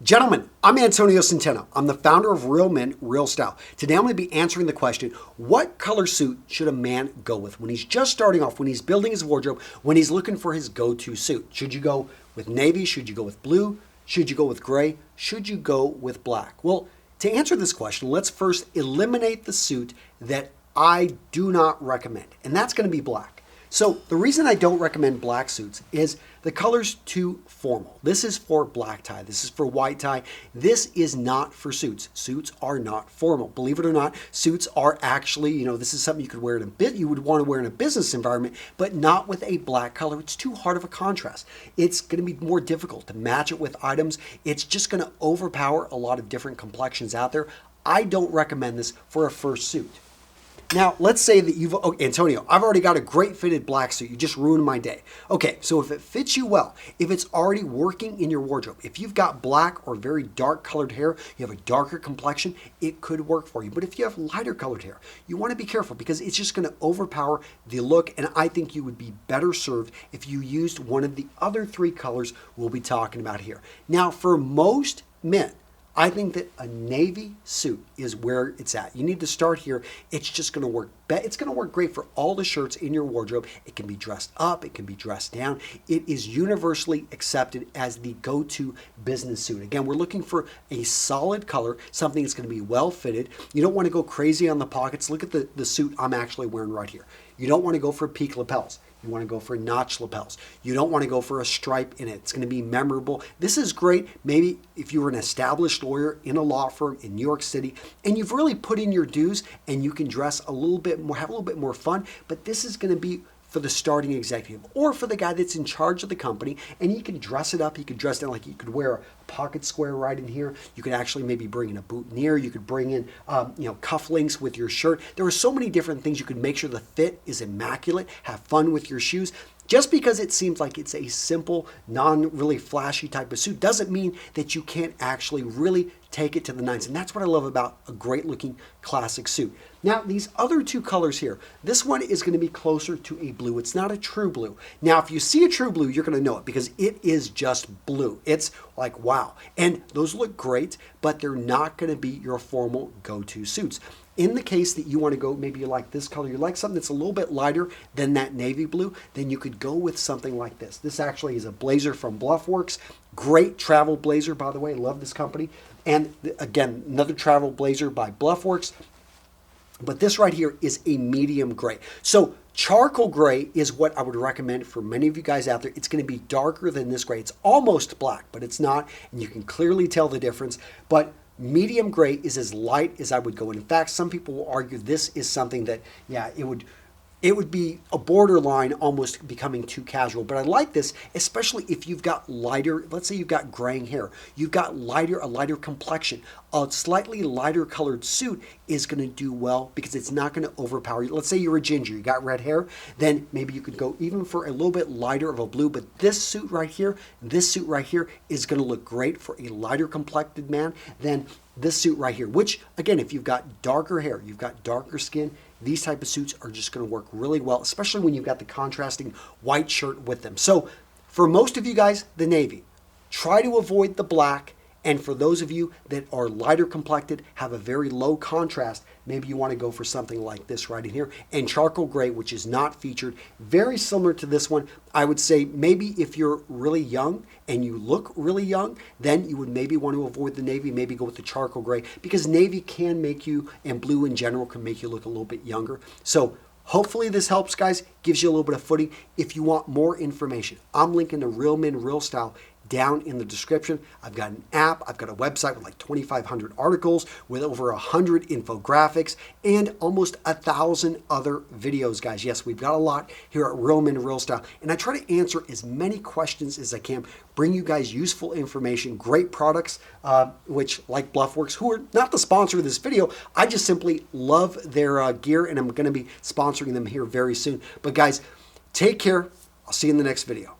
Gentlemen, I'm Antonio Centeno. I'm the founder of Real Men, Real Style. Today I'm going to be answering the question, what color suit should a man go with when he's just starting off, when he's building his wardrobe, when he's looking for his go-to suit? Should you go with navy? Should you go with blue? Should you go with gray? Should you go with black? Well, to answer this question, let's first eliminate the suit that I do not recommend, and that's going to be black. So the reason I don't recommend black suits is the color's too formal. This is for black tie. This is for white tie. This is not for suits. Suits are not formal. Believe it or not, suits are actually, this is something you could wear in a bit. You would want to wear in a business environment, but not with a black color. It's too hard of a contrast. It's going to be more difficult to match it with items. It's just going to overpower a lot of different complexions out there. I don't recommend this for a first suit. Now, let's say that Antonio, I've already got a great fitted black suit. You just ruined my day. Okay, so if it fits you well, if it's already working in your wardrobe, if you've got black or very dark colored hair, you have a darker complexion, it could work for you. But if you have lighter colored hair, you want to be careful because it's just going to overpower the look. And I think you would be better served if you used one of the other three colors we'll be talking about here. Now, for most men, I think that a navy suit is where it's at. You need to start here. It's just going to work. It's going to work great for all the shirts in your wardrobe. It can be dressed up. It can be dressed down. It is universally accepted as the go-to business suit. Again, we're looking for a solid color, something that's going to be well fitted. You don't want to go crazy on the pockets. Look at the suit I'm actually wearing right here. You don't want to go for peak lapels. You want to go for notch lapels. You don't want to go for a stripe in it. It's going to be memorable. This is great. Maybe if you were an established lawyer in a law firm in New York City and you've really put in your dues and you can dress a little bit more, have a little bit more fun, but this is going to be for the starting executive or for the guy that's in charge of the company, and he can dress it up. He could dress it like you could wear a pocket square right in here. You could actually maybe bring in a boutonniere. You could bring in, cufflinks with your shirt. There are so many different things. You could make sure the fit is immaculate. Have fun with your shoes. Just because it seems like it's a simple, non-really flashy type of suit doesn't mean that you can't actually really take it to the nines. And that's what I love about a great looking classic suit. Now, these other two colors here, this one is going to be closer to a blue. It's not a true blue. Now, if you see a true blue, you're going to know it because it is just blue. It's like, wow. And those look great, but they're not going to be your formal go-to suits. In the case that you want to go, maybe you like this color, you like something that's a little bit lighter than that navy blue, then you could go with something like this. This actually is a blazer from Bluffworks. Great travel blazer, by the way. Love this company. And again, another travel blazer by Bluffworks. But this right here is a medium gray. So charcoal gray is what I would recommend for many of you guys out there. It's going to be darker than this gray. It's almost black, but it's not. And you can clearly tell the difference. But medium gray is as light as I would go. And in fact, some people will argue this is something that, it would be a borderline almost becoming too casual. But I like this, especially if you've got lighter, let's say you've got graying hair, you've got a lighter complexion. A slightly lighter colored suit is going to do well because it's not going to overpower you. Let's say you're a ginger, you got red hair, then maybe you could go even for a little bit lighter of a blue. But this suit right here is going to look great for a lighter complected man than this suit right here, which again, if you've got darker hair, you've got darker skin, these type of suits are just going to work really well, especially when you've got the contrasting white shirt with them. So for most of you guys, the navy, try to avoid the black. And for those of you that are lighter complected, have a very low contrast, maybe you want to go for something like this right in here. And charcoal gray, which is not featured, very similar to this one. I would say maybe if you're really young and you look really young, then you would maybe want to avoid the navy, maybe go with the charcoal gray, because navy can make you, and blue in general can make you look a little bit younger. So hopefully this helps, guys, gives you a little bit of footing. If you want more information, I'm linking to Real Men, Real Style down in the description. I've got an app, I've got a website with like 2,500 articles with over 100 infographics and almost 1,000 other videos, guys. Yes, we've got a lot here at Real Men Real Style, and I try to answer as many questions as I can, bring you guys useful information, great products, which like Bluffworks, who are not the sponsor of this video, I just simply love their gear, and I'm going to be sponsoring them here very soon. But guys, take care. I'll see you in the next video.